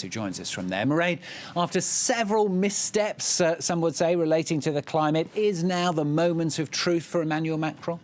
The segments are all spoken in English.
who joins us from there. Mairead, after several missteps, some would say, relating to the climate, is now the moment of truth for Emmanuel Macron?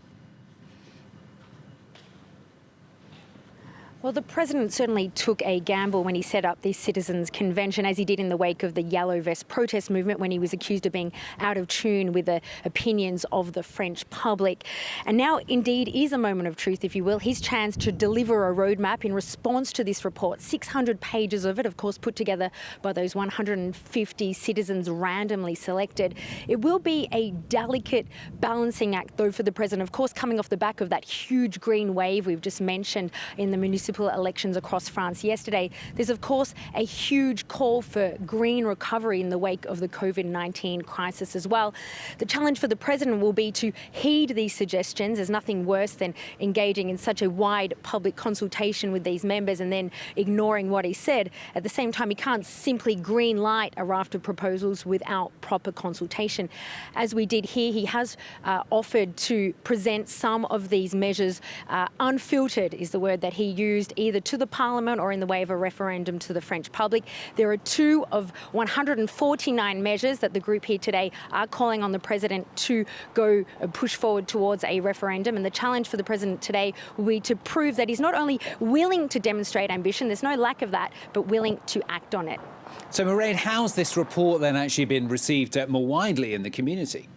Well, the president certainly took a gamble when he set up this citizens' convention, as he did in the wake of the Yellow Vest protest movement, when he was accused of being out of tune with the opinions of the French public. And now, indeed, is a moment of truth, if you will, his chance to deliver a roadmap in response to this report. 600 pages of it, of course, put together by those 150 citizens randomly selected. It will be a delicate balancing act, though, for the president, of course, coming off the back of that huge green wave we've just mentioned in the municipal elections across France yesterday. There's, of course, a huge call for green recovery in the wake of the COVID-19 crisis as well. The challenge for the president will be to heed these suggestions. There's nothing worse than engaging in such a wide public consultation with these members and then ignoring what he said. At the same time, he can't simply green light a raft of proposals without proper consultation. As we did here, he has offered to present some of these measures unfiltered, is the word that he used, either to the parliament or in the way of a referendum to the French public. There are 2 of 149 measures that the group here today are calling on the president to go push forward towards a referendum. And the challenge for the president today will be to prove that he's not only willing to demonstrate ambition, there's no lack of that, but willing to act on it. So, Mairead, how's this report then actually been received more widely in the community?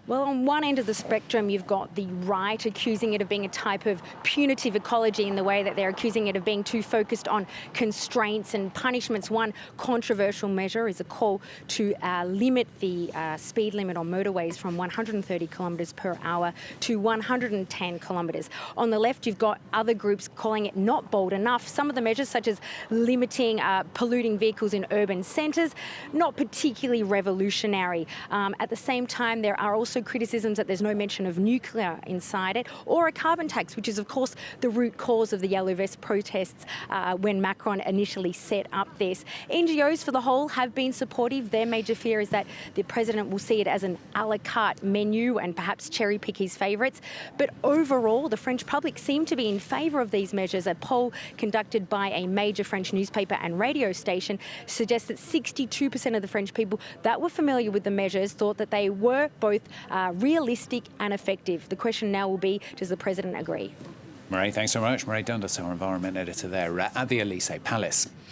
Well, on one end of the spectrum, you've got the right accusing it of being a type of punitive ecology in the way that they're accusing it of being too focused on constraints and punishments. One controversial measure is a call to limit the speed limit on motorways from 130 kilometres per hour to 110 kilometres. On the left, you've got other groups calling it not bold enough. Some of the measures, such as limiting polluting vehicles in urban centres, not particularly revolutionary. At the same time, there are also criticisms that there's no mention of nuclear inside it, or a carbon tax, which is, of course, the root cause of the Yellow Vest protests when Macron initially set up this. NGOs for the whole have been supportive. Their major fear is that the president will see it as an a la carte menu and perhaps cherry pick his favourites. But overall, the French public seem to be in favour of these measures. A poll conducted by a major French newspaper and radio station suggests that 62% of the French people that were familiar with the measures thought that they were both realistic and effective. The question now will be, does the president agree? Mairead, thanks so much. Mairead Dundas, our environment editor there at the Elysee Palace.